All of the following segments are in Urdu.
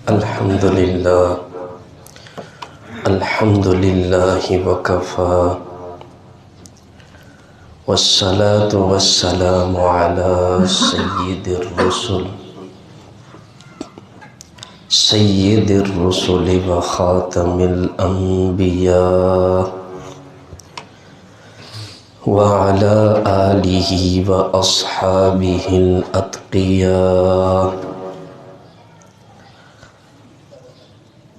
الحمد لله وكفى والصلاة والسلام على سيد الرسل وخاتم الأنبياء وعلى آله وأصحابه الأتقياء.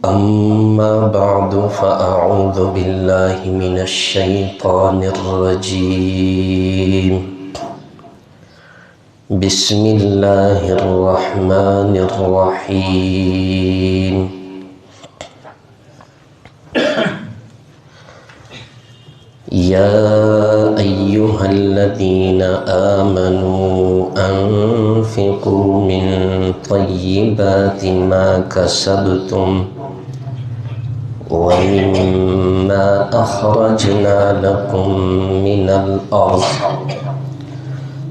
أما بعد فأعوذ بالله من الشيطان الرجيم. بسم الله الرحمن الرحيم. يا أيها الذين آمنوا أنفقوا من طيبات ما كسبتم ومما أخرجنا لكم من الأرض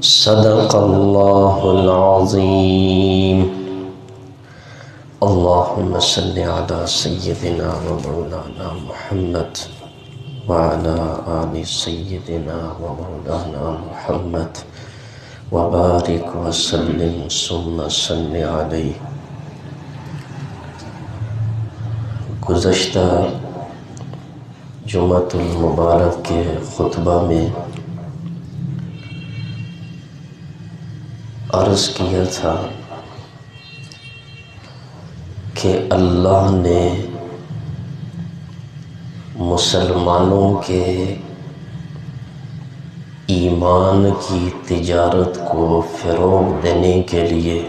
صدق الله العظيم. اللهم صل على سيدنا ومولانا محمد وعلى آل سيدنا ومولانا محمد وبارك وسلم ثم صل علیہ. گزشتہ جمعۃ المبارک کے خطبہ میں عرض کیا تھا کہ اللہ نے مسلمانوں کے ایمان کی تجارت کو فروغ دینے کے لیے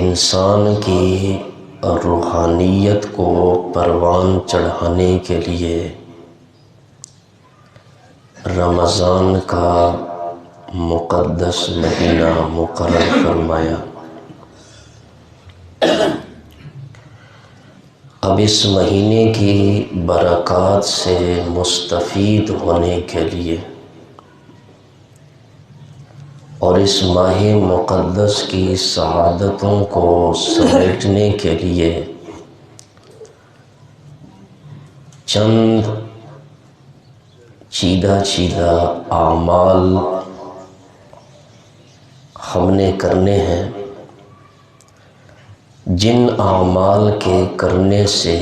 انسان کی روحانیت کو پروان چڑھانے کے لیے رمضان کا مقدس مہینہ مقرر فرمایا. اب اس مہینے کی برکات سے مستفید ہونے کے لیے اور اس ماہ مقدس کی سعادتوں کو سمیٹنے کے لیے چند چیدہ اعمال ہم نے کرنے ہیں، جن اعمال کے کرنے سے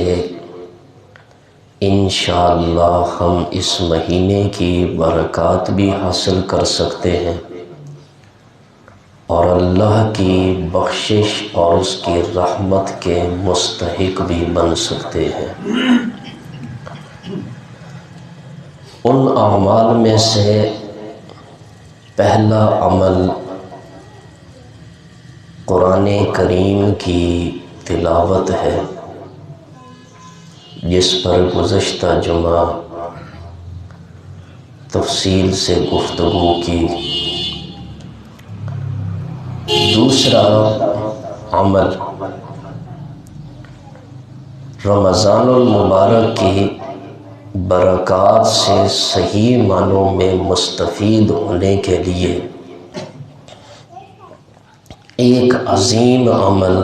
انشاءاللہ ہم اس مہینے کی برکات بھی حاصل کر سکتے ہیں اور اللہ کی بخشش اور اس کی رحمت کے مستحق بھی بن سکتے ہیں. ان اعمال میں سے پہلا عمل قرآن کریم کی تلاوت ہے، جس پر گزشتہ جمعہ تفصیل سے گفتگو کی. دوسرا عمل رمضان المبارک کی برکات سے صحیح معنوں میں مستفید ہونے کے لیے ایک عظیم عمل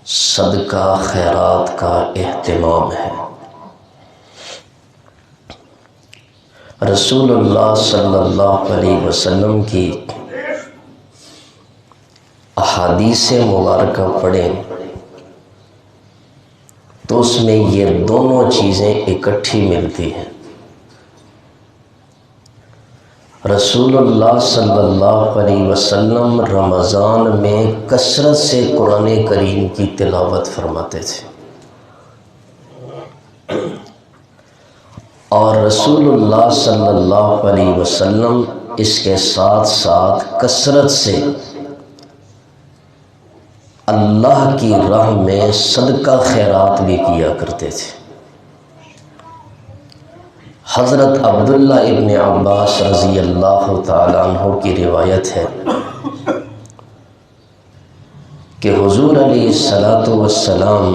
صدقہ خیرات کا اہتمام ہے. رسول اللہ صلی اللہ علیہ وسلم کی احادیث مبارکہ پڑھیں تو اس میں یہ دونوں چیزیں اکٹھی ملتی ہیں. رسول اللہ صلی اللہ علیہ وسلم رمضان میں کثرت سے قرآن کریم کی تلاوت فرماتے تھے اور رسول اللہ صلی اللہ علیہ وسلم اس کے ساتھ ساتھ کثرت سے اللہ کی راہ میں صدقہ خیرات بھی کیا کرتے تھے. حضرت عبداللہ ابن عباس رضی اللہ تعالیٰ عنہ کی روایت ہے کہ حضور علیہ السلام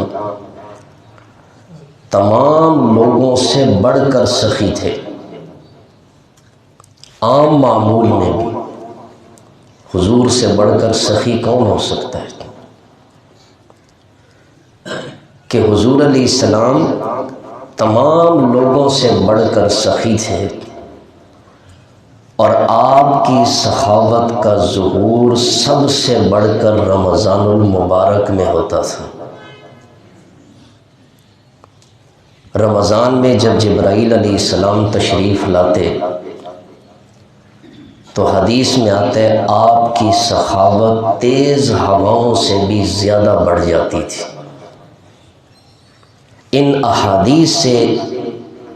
تمام لوگوں سے بڑھ کر سخی تھے. عام معمول میں بھی حضور سے بڑھ کر سخی کون ہو سکتا ہے؟ کہ حضور علیہ السلام تمام لوگوں سے بڑھ کر سخی تھے اور آپ کی سخاوت کا ظہور سب سے بڑھ کر رمضان المبارک میں ہوتا تھا۔ رمضان میں جب جبرائیل علیہ السلام تشریف لاتے تو حدیث میں آتا ہے آپ کی سخاوت تیز ہواؤں سے بھی زیادہ بڑھ جاتی تھی۔ ان احادیث سے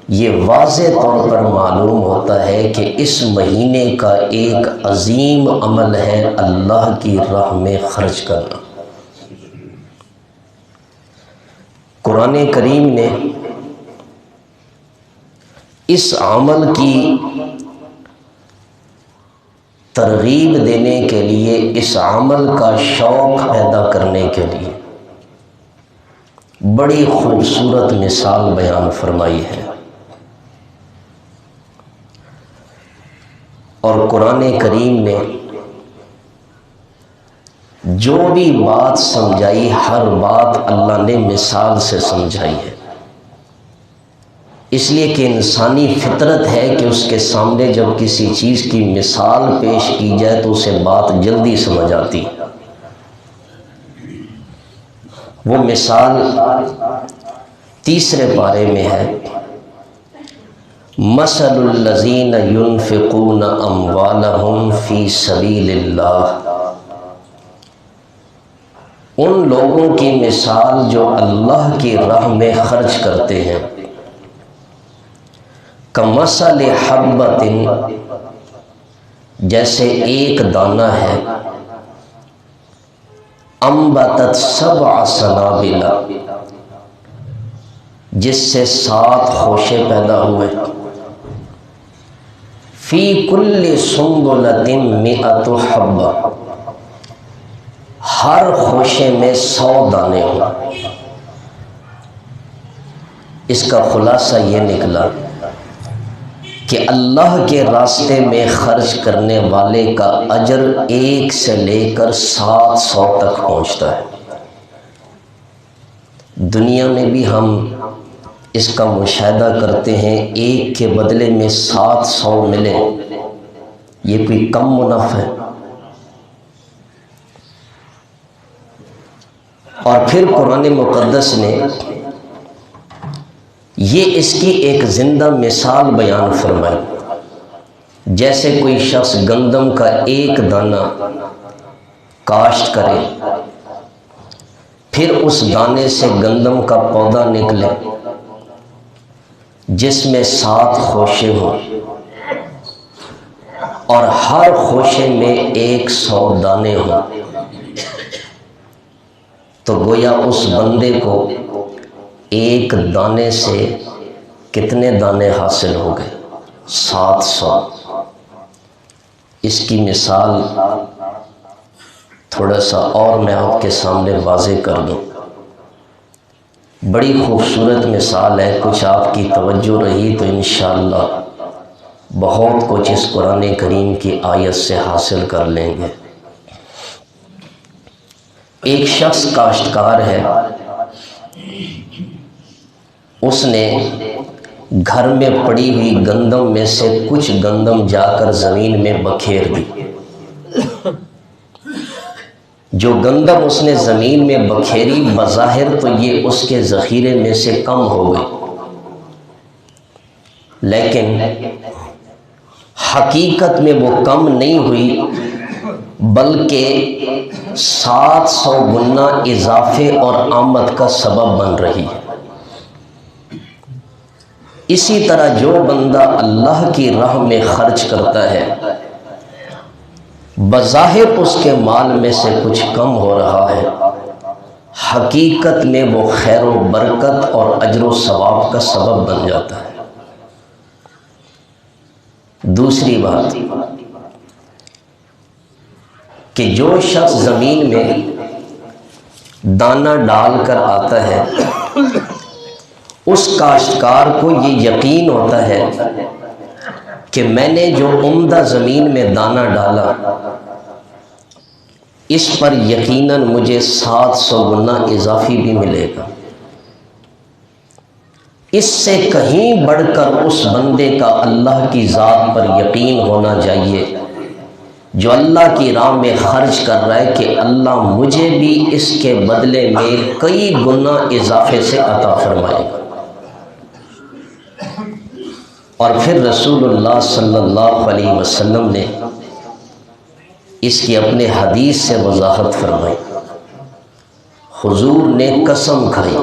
یہ واضح طور پر معلوم ہوتا ہے کہ اس مہینے کا ایک عظیم عمل ہے اللہ کی راہ میں خرچ کرنا۔ قرآن کریم نے اس عمل کی ترغیب دینے کے لیے، اس عمل کا شوق پیدا کرنے کے لیے بڑی خوبصورت مثال بیان فرمائی ہے، اور قرآن کریم نے جو بھی بات سمجھائی ہر بات اللہ نے مثال سے سمجھائی ہے، اس لیے کہ انسانی فطرت ہے کہ اس کے سامنے جب کسی چیز کی مثال پیش کی جائے تو اسے بات جلدی سمجھ آتی۔ وہ مثال تیسرے پارے میں ہے، مثل الذین ينفقون اموالهم فی سبیل اللہ، ان لوگوں کی مثال جو اللہ کی راہ میں خرچ کرتے ہیں، کمثل حبۃ، جیسے ایک دانہ ہے، انبتت سبع سنابل، جس سے 7 خوشے پیدا ہوئے، فی کل سنبلۃ مئۃ حبہ، ہر خوشے میں 100 دانے ہوں۔ اس کا خلاصہ یہ نکلا کہ اللہ کے راستے میں خرچ کرنے والے کا اجر 1 سے لے کر 700 تک پہنچتا ہے۔ دنیا میں بھی ہم اس کا مشاہدہ کرتے ہیں، 1 کے بدلے میں 700 ملے، یہ کوئی کم منافع ہے؟ اور پھر قرآن مقدس نے یہ اس کی ایک زندہ مثال بیان فرمائی، جیسے کوئی شخص گندم کا 1 دانہ کاشت کرے، پھر اس دانے سے گندم کا پودا نکلے جس میں 7 خوشے ہوں، اور ہر خوشے میں 100 دانے ہوں، تو گویا اس بندے کو 1 دانے سے کتنے دانے حاصل ہو گئے؟ 700۔ اس کی مثال تھوڑا سا اور میں آپ کے سامنے واضح کر دوں، بڑی خوبصورت مثال ہے، کچھ آپ کی توجہ رہی تو انشاءاللہ بہت کچھ اس قرآن کریم کی آیت سے حاصل کر لیں گے۔ ایک شخص کاشتکار ہے، اس نے گھر میں پڑی ہوئی گندم میں سے کچھ گندم جا کر زمین میں بکھیر دی۔ جو گندم اس نے زمین میں بکھیری بظاہر تو یہ اس کے ذخیرے میں سے کم ہو گئی، لیکن حقیقت میں وہ کم نہیں ہوئی، بلکہ 700 گنا اضافے اور آمد کا سبب بن رہی ہے۔ اسی طرح جو بندہ اللہ کی راہ میں خرچ کرتا ہے، بظاہر اس کے مال میں سے کچھ کم ہو رہا ہے، حقیقت میں وہ خیر و برکت اور اجر و ثواب کا سبب بن جاتا ہے۔ دوسری بات کہ جو شخص زمین میں دانہ ڈال کر آتا ہے، اس کاشتکار کو یہ یقین ہوتا ہے کہ میں نے جو عمدہ زمین میں دانہ ڈالا، اس پر یقیناً مجھے 700 گنا اضافی بھی ملے گا۔ اس سے کہیں بڑھ کر اس بندے کا اللہ کی ذات پر یقین ہونا چاہیے جو اللہ کی راہ میں خرچ کر رہا ہے کہ اللہ مجھے بھی اس کے بدلے میں کئی گنا اضافے سے عطا فرمائے گا۔ اور پھر رسول اللہ صلی اللہ علیہ وسلم نے اس کی اپنے حدیث سے وضاحت فرمائی۔ حضور نے قسم کھائی۔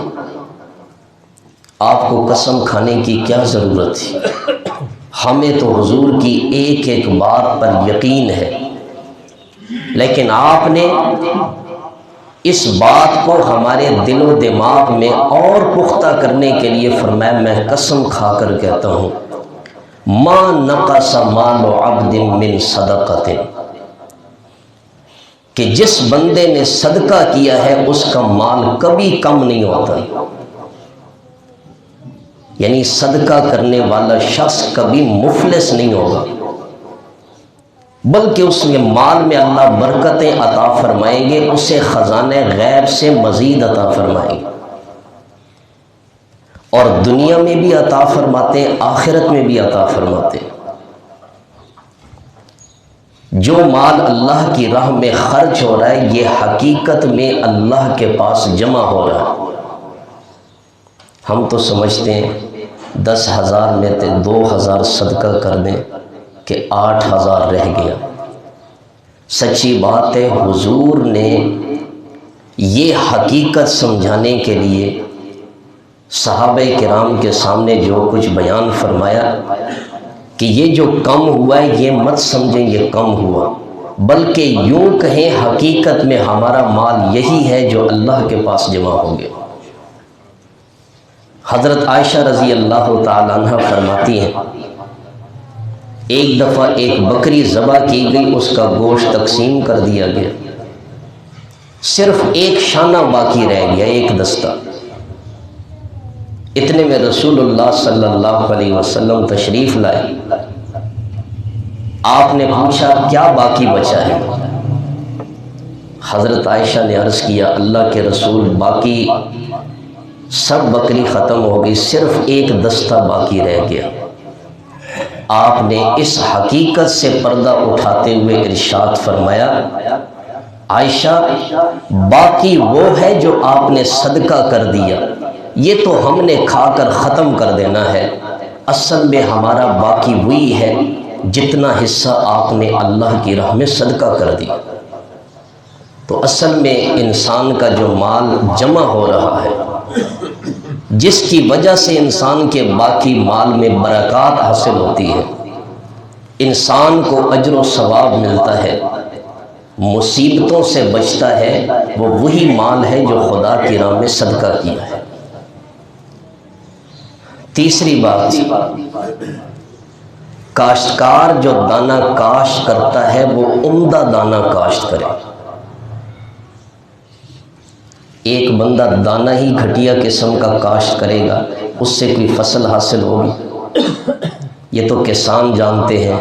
آپ کو قسم کھانے کی کیا ضرورت تھی؟ ہمیں تو حضور کی ایک ایک بات پر یقین ہے، لیکن آپ نے اس بات کو ہمارے دل و دماغ میں اور پختہ کرنے کے لیے فرمایا، میں قسم کھا کر کہتا ہوں ما نقص مال عبد من صدقۃ، کہ جس بندے نے صدقہ کیا ہے اس کا مال کبھی کم نہیں ہوتا۔ یعنی صدقہ کرنے والا شخص کبھی مفلس نہیں ہوگا، بلکہ اس میں مال میں اللہ برکتیں عطا فرمائیں گے، اسے خزانہ غیب سے مزید عطا فرمائیں گے، اور دنیا میں بھی عطا فرماتے ہیں، آخرت میں بھی عطا فرماتے ہیں۔ جو مال اللہ کی راہ میں خرچ ہو رہا ہے یہ حقیقت میں اللہ کے پاس جمع ہو رہا ہے۔ ہم تو سمجھتے ہیں 10,000 میں سے 2,000 صدقہ کر دیں کہ 8,000 رہ گیا۔ سچی بات ہے، حضور نے یہ حقیقت سمجھانے کے لیے صحابہ کرام کے سامنے جو کچھ بیان فرمایا کہ یہ جو کم ہوا ہے یہ مت سمجھیں یہ کم ہوا، بلکہ یوں کہیں حقیقت میں ہمارا مال یہی ہے جو اللہ کے پاس جمع ہو گیا۔ حضرت عائشہ رضی اللہ تعالیٰ عنہ فرماتی ہیں، ایک دفعہ ایک بکری ذبح کی گئی، اس کا گوشت تقسیم کر دیا گیا، صرف ایک شانہ باقی رہ گیا، ایک دستہ۔ اتنے میں رسول اللہ صلی اللہ علیہ وسلم تشریف لائے۔ آپ نے پوچھا کیا باقی بچا ہے؟ حضرت عائشہ نے عرض کیا اللہ کے رسول باقی سب بکری ختم ہو گئی، صرف ایک دستہ باقی رہ گیا۔ آپ نے اس حقیقت سے پردہ اٹھاتے ہوئے ارشاد فرمایا، عائشہ باقی وہ ہے جو آپ نے صدقہ کر دیا، یہ تو ہم نے کھا کر ختم کر دینا ہے، اصل میں ہمارا باقی وہی ہے جتنا حصہ آپ نے اللہ کی راہ میں صدقہ کر دیا۔ تو اصل میں انسان کا جو مال جمع ہو رہا ہے، جس کی وجہ سے انسان کے باقی مال میں برکات حاصل ہوتی ہے، انسان کو اجر و ثواب ملتا ہے، مصیبتوں سے بچتا ہے، وہ وہی مال ہے جو خدا کی راہ میں صدقہ کیا ہے۔ تیسری بات، کاشتکار جو دانہ کاشت کرتا ہے وہ عمدہ دانہ کاشت کرے۔ ایک بندہ دانہ ہی گھٹیا قسم کا کاشت کرے گا، اس سے کوئی فصل حاصل ہوگی؟ یہ تو کسان جانتے ہیں،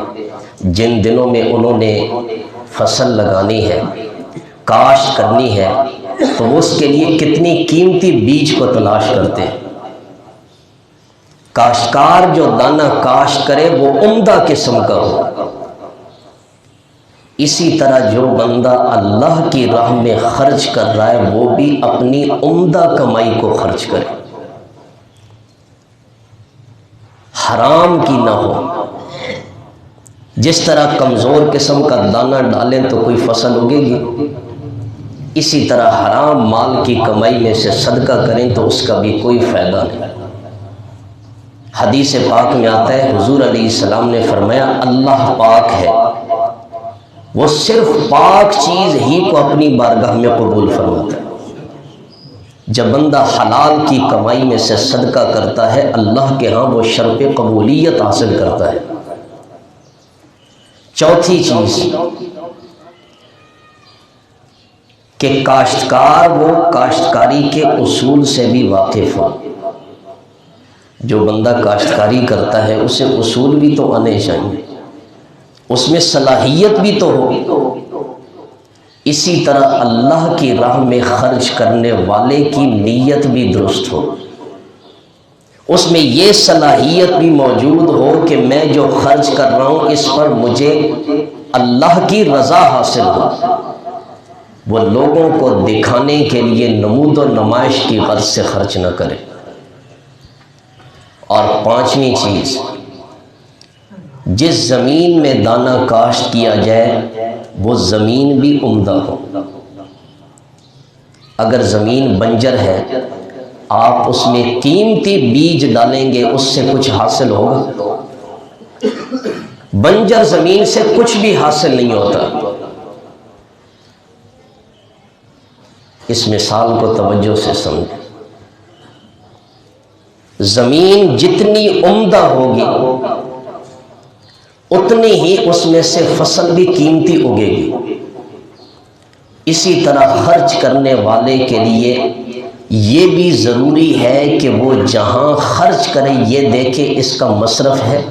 جن دنوں میں انہوں نے فصل لگانی ہے، کاشت کرنی ہے، تو وہ اس کے لیے کتنی قیمتی بیج کو تلاش کرتے ہیں۔ کاشتکار جو دانہ کاشت کرے وہ عمدہ قسم کا ہو۔ اسی طرح جو بندہ اللہ کی راہ میں خرچ کر رہا ہے وہ بھی اپنی عمدہ کمائی کو خرچ کرے، حرام کی نہ ہو۔ جس طرح کمزور قسم کا دانہ ڈالیں تو کوئی فصل اگے گی، اسی طرح حرام مال کی کمائی میں سے صدقہ کریں تو اس کا بھی کوئی فائدہ نہیں۔ حدیث پاک میں آتا ہے حضور علیہ السلام نے فرمایا اللہ پاک ہے، وہ صرف پاک چیز ہی کو اپنی بارگاہ میں قبول فرماتا ہے۔ جب بندہ حلال کی کمائی میں سے صدقہ کرتا ہے اللہ کے ہاں وہ شرف قبولیت حاصل کرتا ہے۔ چوتھی چیز کہ کاشتکار وہ کاشتکاری کے اصول سے بھی واقف ہو۔ جو بندہ کاشتکاری کرتا ہے اسے اصول بھی تو آنے چاہیے، اس میں صلاحیت بھی تو ہو۔ اسی طرح اللہ کی راہ میں خرچ کرنے والے کی نیت بھی درست ہو، اس میں یہ صلاحیت بھی موجود ہو کہ میں جو خرچ کر رہا ہوں اس پر مجھے اللہ کی رضا حاصل ہو، وہ لوگوں کو دکھانے کے لیے نمود و نمائش کی غرض سے خرچ نہ کرے۔ اور پانچویں چیز، جس زمین میں دانہ کاشت کیا جائے وہ زمین بھی عمدہ ہو۔ اگر زمین بنجر ہے، آپ اس میں قیمتی بیج ڈالیں گے، اس سے کچھ حاصل ہوگا؟ بنجر زمین سے کچھ بھی حاصل نہیں ہوتا۔ اس مثال کو توجہ سے سمجھیں۔ زمین جتنی عمدہ ہوگی اتنی ہی اس میں سے فصل بھی قیمتی اگے گی۔ اسی طرح خرچ کرنے والے کے لیے یہ بھی ضروری ہے کہ وہ جہاں خرچ کرے یہ دیکھے اس کا مصرف ہے،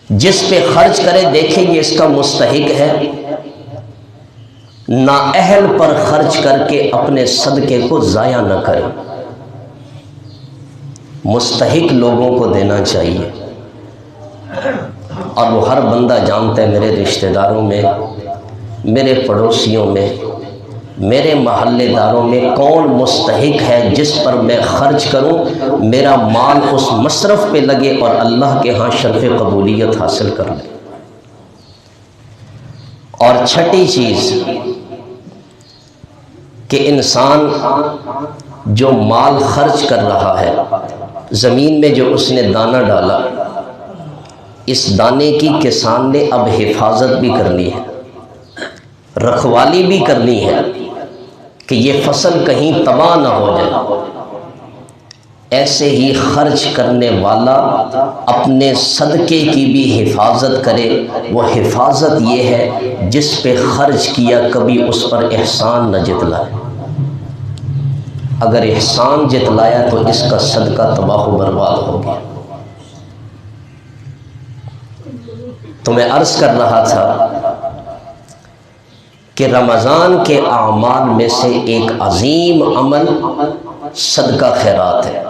جس پہ خرچ کرے دیکھے یہ اس کا مستحق ہے، نااہل پر خرچ کر کے اپنے صدقے کو ضائع نہ کرے، مستحق لوگوں کو دینا چاہیے۔ اور وہ ہر بندہ جانتا ہے، میرے رشتہ داروں میں، میرے پڑوسیوں میں، میرے محلے داروں میں کون مستحق ہے جس پر میں خرچ کروں، میرا مال اس مصرف پہ لگے اور اللہ کے ہاں شرف قبولیت حاصل کر لے۔ اور چھٹی چیز کہ انسان جو مال خرچ کر رہا ہے، زمین میں جو اس نے دانہ ڈالا، اس دانے کی کسان نے اب حفاظت بھی کرنی ہے، رکھوالی بھی کرنی ہے کہ یہ فصل کہیں تباہ نہ ہو جائے۔ ایسے ہی خرچ کرنے والا اپنے صدقے کی بھی حفاظت کرے۔ وہ حفاظت یہ ہے جس پہ خرچ کیا کبھی اس پر احسان نہ جتلائے۔ اگر احسان جتلایا تو اس کا صدقہ تباہ و برباد ہو گیا۔ تو میں عرض کر رہا تھا کہ رمضان کے اعمال میں سے ایک عظیم عمل صدقہ خیرات ہے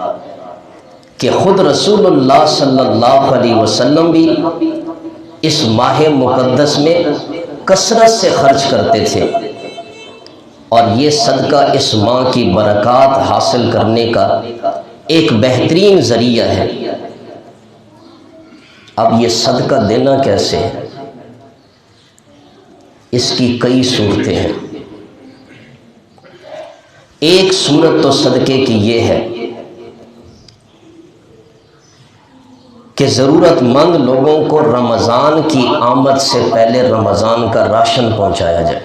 کہ خود رسول اللہ صلی اللہ علیہ وسلم بھی اس ماہ مقدس میں کثرت سے خرچ کرتے تھے، اور یہ صدقہ اس ماہ کی برکات حاصل کرنے کا ایک بہترین ذریعہ ہے۔ اب یہ صدقہ دینا کیسے ہے؟ اس کی کئی صورتیں ہیں۔ ایک صورت تو صدقے کی یہ ہے کہ ضرورت مند لوگوں کو رمضان کی آمد سے پہلے رمضان کا راشن پہنچایا جائے۔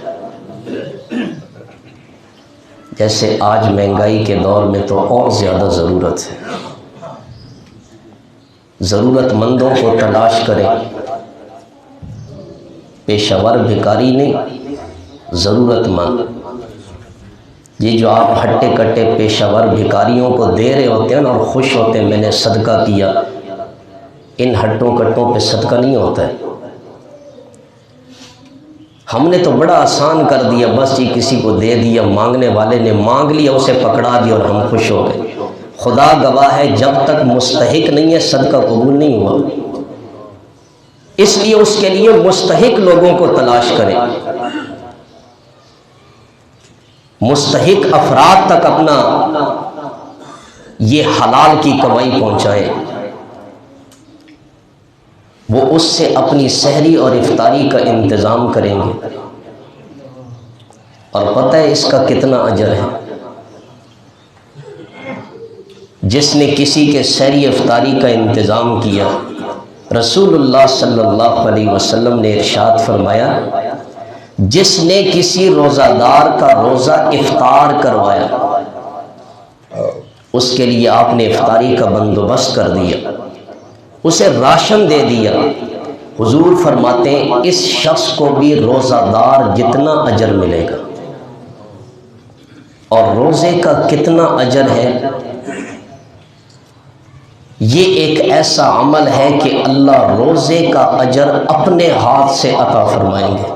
جیسے آج مہنگائی کے دور میں تو اور زیادہ ضرورت ہے، ضرورت مندوں کو تلاش کریں، پیشہ ور بھکاری نہیں، ضرورت مند۔ یہ جو آپ ہٹے کٹے پیشہ ور بھکاریوں کو دے رہے ہوتے ہیں اور خوش ہوتے ہیں میں نے صدقہ کیا، ان ہٹوں کٹوں پہ صدقہ نہیں ہوتا ہے۔ ہم نے تو بڑا آسان کر دیا، بس یہ کسی کو دے دیا، مانگنے والے نے مانگ لیا، اسے پکڑا دیا اور ہم خوش ہو گئے۔ خدا گواہ ہے جب تک مستحق نہیں ہے صدقہ قبول نہیں ہوا۔ اس لیے اس کے لیے مستحق لوگوں کو تلاش کریں، مستحق افراد تک اپنا یہ حلال کی کمائی پہنچائیں، وہ اس سے اپنی سحری اور افطاری کا انتظام کریں گے۔ اور پتہ ہے اس کا کتنا اجر ہے؟ جس نے کسی کے سحری افطاری کا انتظام کیا، رسول اللہ صلی اللہ علیہ وسلم نے ارشاد فرمایا، جس نے کسی روزہ دار کا روزہ افطار کروایا، اس کے لیے آپ نے افطاری کا بندوبست کر دیا، اسے راشن دے دیا، حضور فرماتے ہیں اس شخص کو بھی روزہ دار جتنا اجر ملے گا۔ اور روزے کا کتنا اجر ہے؟ یہ ایک ایسا عمل ہے کہ اللہ روزے کا اجر اپنے ہاتھ سے عطا فرمائیں گے۔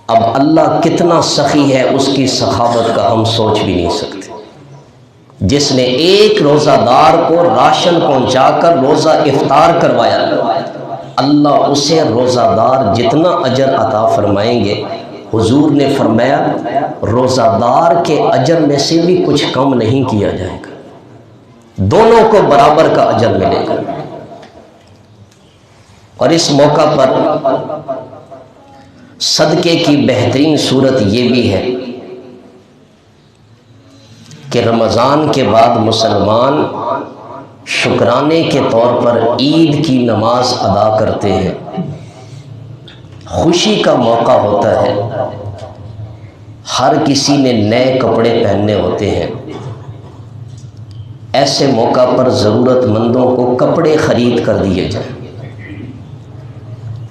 اب اللہ کتنا سخی ہے، اس کی سخاوت کا ہم سوچ بھی نہیں سکتے۔ جس نے ایک روزہ دار کو راشن پہنچا کر روزہ افطار کروایا، اللہ اسے روزہ دار جتنا اجر عطا فرمائیں گے، حضور نے فرمایا روزہ دار کے اجر میں سے بھی کچھ کم نہیں کیا جائے گا، دونوں کو برابر کا اجر ملے گا۔ اور اس موقع پر صدقے کی بہترین صورت یہ بھی ہے کہ رمضان کے بعد مسلمان شکرانے کے طور پر عید کی نماز ادا کرتے ہیں، خوشی کا موقع ہوتا ہے، ہر کسی نے نئے کپڑے پہننے ہوتے ہیں، ایسے موقع پر ضرورت مندوں کو کپڑے خرید کر دیے جائیں،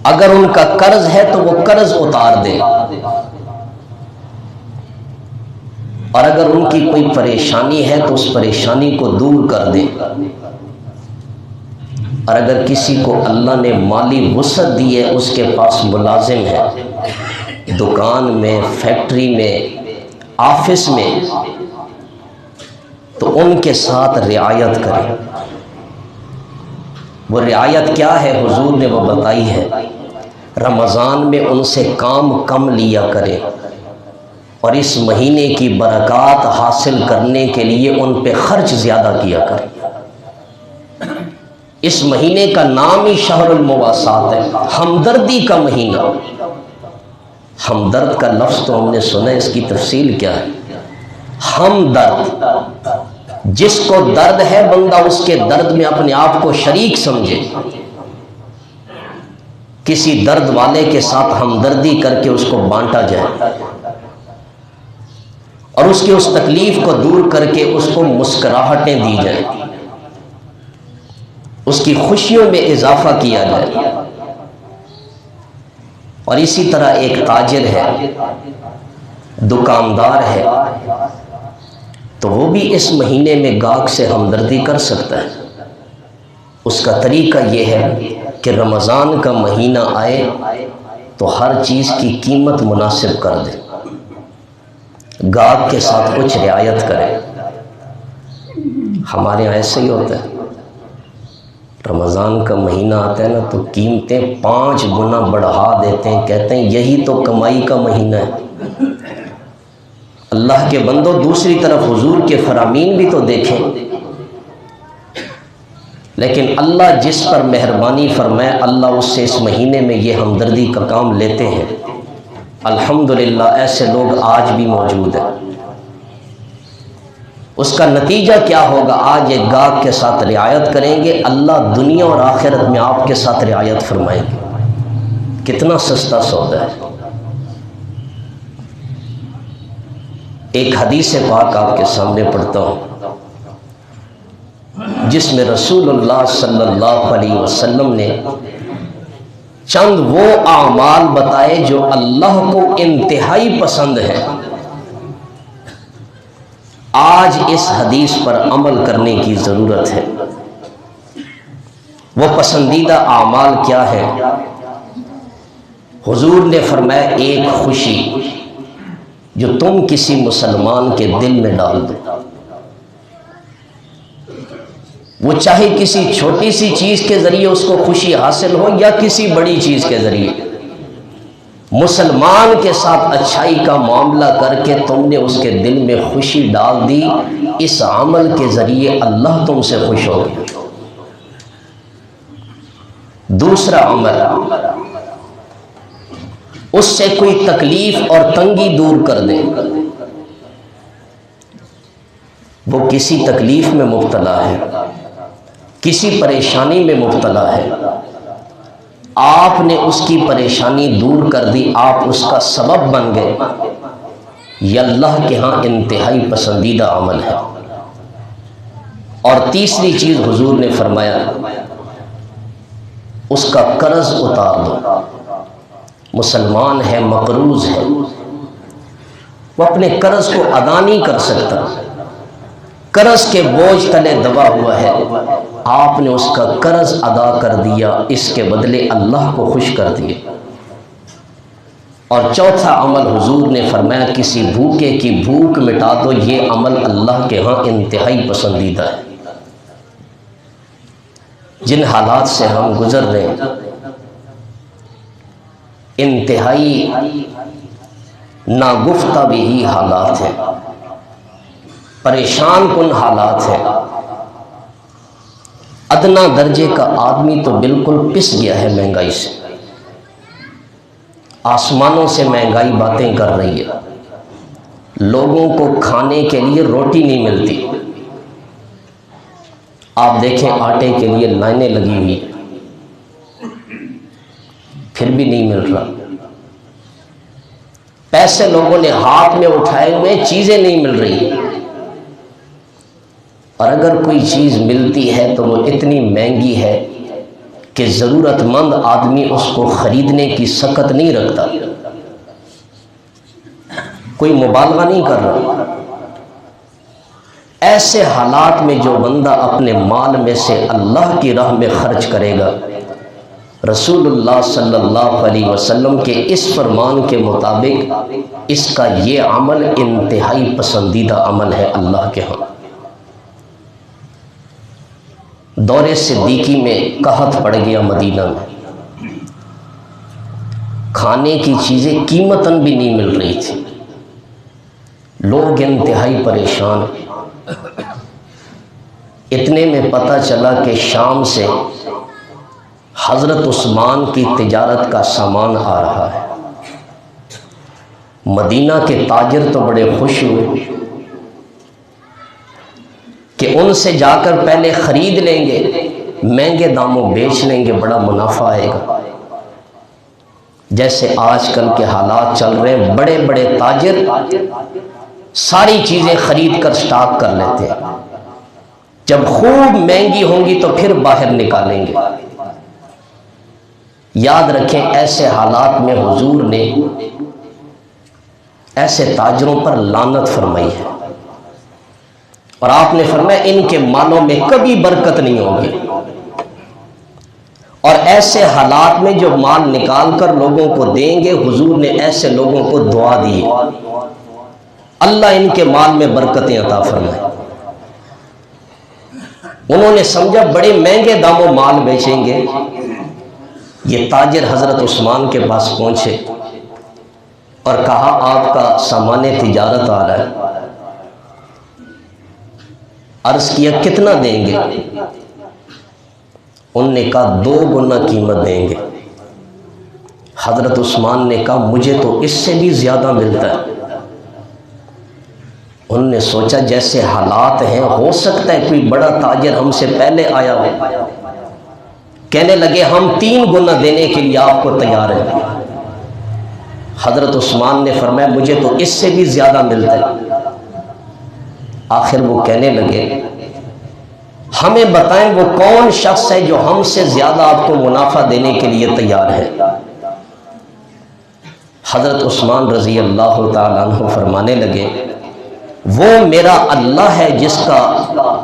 اگر ان کا قرض ہے تو وہ قرض اتار دیں، اور اگر ان کی کوئی پریشانی ہے تو اس پریشانی کو دور کر دیں، اور اگر کسی کو اللہ نے مالی وسعت دی ہے، اس کے پاس ملازم ہے، دکان میں، فیکٹری میں، آفس میں، تو ان کے ساتھ رعایت کریں۔ وہ رعایت کیا ہے؟ حضور نے وہ بتائی ہے، رمضان میں ان سے کام کم لیا کریں، اور اس مہینے کی برکات حاصل کرنے کے لیے ان پہ خرچ زیادہ کیا کریں۔ اس مہینے کا نام ہی شہر المواسات ہے، ہمدردی کا مہینہ۔ ہمدرد کا لفظ تو ہم نے سنا ہے، اس کی تفصیل کیا ہے؟ ہمدرد، جس کو درد ہے بندہ اس کے درد میں اپنے آپ کو شریک سمجھے، کسی درد والے کے ساتھ ہمدردی کر کے اس کو بانٹا جائے، اور اس کی اس تکلیف کو دور کر کے اس کو مسکراہٹیں دی جائیں، اس کی خوشیوں میں اضافہ کیا جائے۔ اور اسی طرح ایک تاجر ہے، دکاندار ہے، تو وہ بھی اس مہینے میں گاہک سے ہمدردی کر سکتا ہے۔ اس کا طریقہ یہ ہے کہ رمضان کا مہینہ آئے تو ہر چیز کی قیمت مناسب کر دے، گاہک کے ساتھ کچھ رعایت کرے۔ ہمارے یہاں ایسے ہی ہوتا ہے، رمضان کا مہینہ آتا ہے نا تو قیمتیں 5 گنا بڑھا دیتے ہیں، کہتے ہیں یہی تو کمائی کا مہینہ ہے۔ اللہ کے بندو، دوسری طرف حضور کے فرامین بھی تو دیکھیں، لیکن اللہ جس پر مہربانی فرمائے اللہ اس سے اس مہینے میں یہ ہمدردی کا کام لیتے ہیں۔ الحمدللہ ایسے لوگ آج بھی موجود ہیں۔ اس کا نتیجہ کیا ہوگا؟ آج ایک گاہک کے ساتھ رعایت کریں گے، اللہ دنیا اور آخرت میں آپ کے ساتھ رعایت فرمائیں گے۔ کتنا سستا سودا ہے۔ ایک حدیث پاک آپ کے سامنے پڑھتا ہوں، جس میں رسول اللہ صلی اللہ علیہ وسلم نے چند وہ اعمال بتائے جو اللہ کو انتہائی پسند ہے۔ آج اس حدیث پر عمل کرنے کی ضرورت ہے۔ وہ پسندیدہ اعمال کیا ہے؟ حضور نے فرمایا ایک خوشی جو تم کسی مسلمان کے دل میں ڈال دو، وہ چاہے کسی چھوٹی سی چیز کے ذریعے اس کو خوشی حاصل ہو یا کسی بڑی چیز کے ذریعے، مسلمان کے ساتھ اچھائی کا معاملہ کر کے تم نے اس کے دل میں خوشی ڈال دی، اس عمل کے ذریعے اللہ تم سے خوش ہو گیا۔ دوسرا عمل، اس سے کوئی تکلیف اور تنگی دور کر دے۔ وہ کسی تکلیف میں مبتلا ہے، کسی پریشانی میں مبتلا ہے، آپ نے اس کی پریشانی دور کر دی، آپ اس کا سبب بن گئے، یہ اللہ کے ہاں انتہائی پسندیدہ عمل ہے۔ اور تیسری چیز حضور نے فرمایا اس کا قرض اتار دو۔ مسلمان ہے، مقروض ہے، وہ اپنے قرض کو ادا نہیں کر سکتا، قرض کے بوجھ تلے دبا ہوا ہے، آپ نے اس کا قرض ادا کر دیا، اس کے بدلے اللہ کو خوش کر دیے۔ اور چوتھا عمل حضور نے فرمایا کسی بھوکے کی بھوک مٹا دو، یہ عمل اللہ کے ہاں انتہائی پسندیدہ ہے۔ جن حالات سے ہم گزر رہے ہیں انتہائی ناگفتہ بھی حالات ہیں، پریشان کن حالات ہیں۔ ادنا درجے کا آدمی تو بالکل پس گیا ہے مہنگائی سے، آسمانوں سے مہنگائی باتیں کر رہی ہے، لوگوں کو کھانے کے لیے روٹی نہیں ملتی۔ آپ دیکھیں آٹے کے لیے لائنیں لگی ہوئی، پھر بھی نہیں مل رہا۔ پیسے لوگوں نے ہاتھ میں اٹھائے ہوئے، چیزیں نہیں مل رہی، اور اگر کوئی چیز ملتی ہے تو وہ اتنی مہنگی ہے کہ ضرورت مند آدمی اس کو خریدنے کی سخت نہیں رکھتا، کوئی مبالغہ نہیں کر رہا۔ ایسے حالات میں جو بندہ اپنے مال میں سے اللہ کی راہ میں خرچ کرے گا، رسول اللہ صلی اللہ علیہ وسلم کے اس فرمان کے مطابق اس کا یہ عمل انتہائی پسندیدہ عمل ہے اللہ کے ہاں۔ دور صدیقی میں قحط پڑ گیا مدینہ میں، کھانے کی چیزیں قیمتاً بھی نہیں مل رہی تھی، لوگ انتہائی پریشان۔ اتنے میں پتہ چلا کہ شام سے حضرت عثمان کی تجارت کا سامان آ رہا ہے۔ مدینہ کے تاجر تو بڑے خوش ہوئے کہ ان سے جا کر پہلے خرید لیں گے، مہنگے داموں بیچ لیں گے، بڑا منافع آئے گا۔ جیسے آج کل کے حالات چل رہے ہیں، بڑے بڑے تاجر ساری چیزیں خرید کر سٹاک کر لیتے ہیں، جب خوب مہنگی ہوں گی تو پھر باہر نکالیں گے۔ یاد رکھیں ایسے حالات میں حضور نے ایسے تاجروں پر لعنت فرمائی ہے، اور آپ نے فرمایا ان کے مالوں میں کبھی برکت نہیں ہوگی۔ اور ایسے حالات میں جو مال نکال کر لوگوں کو دیں گے، حضور نے ایسے لوگوں کو دعا دی، اللہ ان کے مال میں برکتیں عطا فرمائے۔ انہوں نے سمجھا بڑے مہنگے داموں مال بیچیں گے۔ یہ تاجر حضرت عثمان کے پاس پہنچے اور کہا آپ کا سامان تجارت آ رہا ہے۔ عرض کیا کتنا دیں گے؟ انہوں نے کہا 2 گنا قیمت دیں گے۔ حضرت عثمان نے کہا مجھے تو اس سے بھی زیادہ ملتا ہے۔ انہوں نے سوچا جیسے حالات ہیں ہو سکتا ہے کوئی بڑا تاجر ہم سے پہلے آیا ہو۔ کہنے لگے ہم 3 گنا دینے کے لیے آپ کو تیار ہیں۔ حضرت عثمان نے فرمایا مجھے تو اس سے بھی زیادہ ملتا ہے۔ آخر وہ کہنے لگے ہمیں بتائیں وہ کون شخص ہے جو ہم سے زیادہ آپ کو منافع دینے کے لیے تیار ہے۔ حضرت عثمان رضی اللہ تعالیٰ عنہ فرمانے لگے وہ میرا اللہ ہے جس کا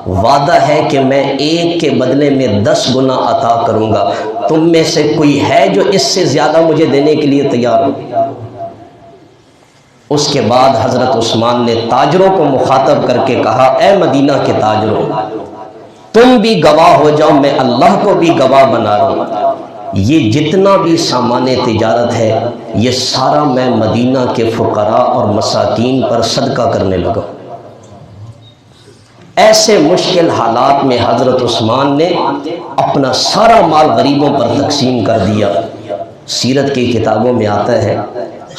وعدہ ہے کہ میں 1 کے بدلے میں 10 گنا عطا کروں گا، تم میں سے کوئی ہے جو اس سے زیادہ مجھے دینے کے لیے تیار ہو؟ اس کے بعد حضرت عثمان نے تاجروں کو مخاطب کر کے کہا اے مدینہ کے تاجروں، تم بھی گواہ ہو جاؤ، میں اللہ کو بھی گواہ بنا رہا ہوں، یہ جتنا بھی سامان تجارت ہے یہ سارا میں مدینہ کے فقراء اور مساکین پر صدقہ کرنے لگا۔ ایسے مشکل حالات میں حضرت عثمان نے اپنا سارا مال غریبوں پر تقسیم کر دیا۔ سیرت کی کتابوں میں آتا ہے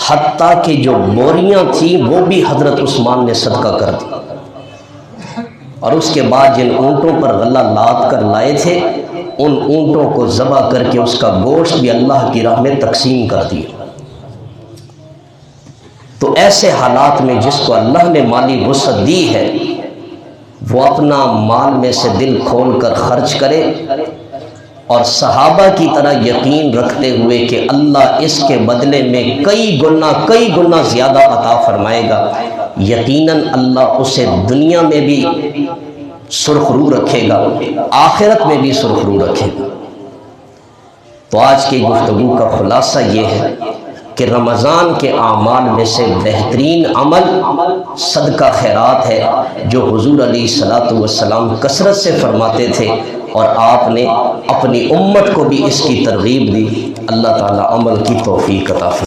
حتیٰ کہ جو بوریاں تھیں وہ بھی حضرت عثمان نے صدقہ کر دی، اور اس کے بعد جن اونٹوں پر غلہ لاد کر لائے تھے ان اونٹوں کو ذبح کر کے اس کا گوشت بھی اللہ کی راہ میں تقسیم کر دیا۔ تو ایسے حالات میں جس کو اللہ نے مالی وسعت دی ہے وہ اپنا مال میں سے دل کھول کر خرچ کرے، اور صحابہ کی طرح یقین رکھتے ہوئے کہ اللہ اس کے بدلے میں کئی گنا زیادہ عطا فرمائے گا، یقیناً اللہ اسے دنیا میں بھی سرخرو رکھے گا، آخرت میں بھی سرخرو رکھے گا۔ تو آج کی گفتگو کا خلاصہ یہ ہے کہ رمضان کے اعمال میں سے بہترین عمل صدقہ خیرات ہے، جو حضور علیہ الصلوۃ والسلام کثرت سے فرماتے تھے، اور آپ نے اپنی امت کو بھی اس کی ترغیب دی۔ اللہ تعالیٰ عمل کی توفیق عطا فرمائے۔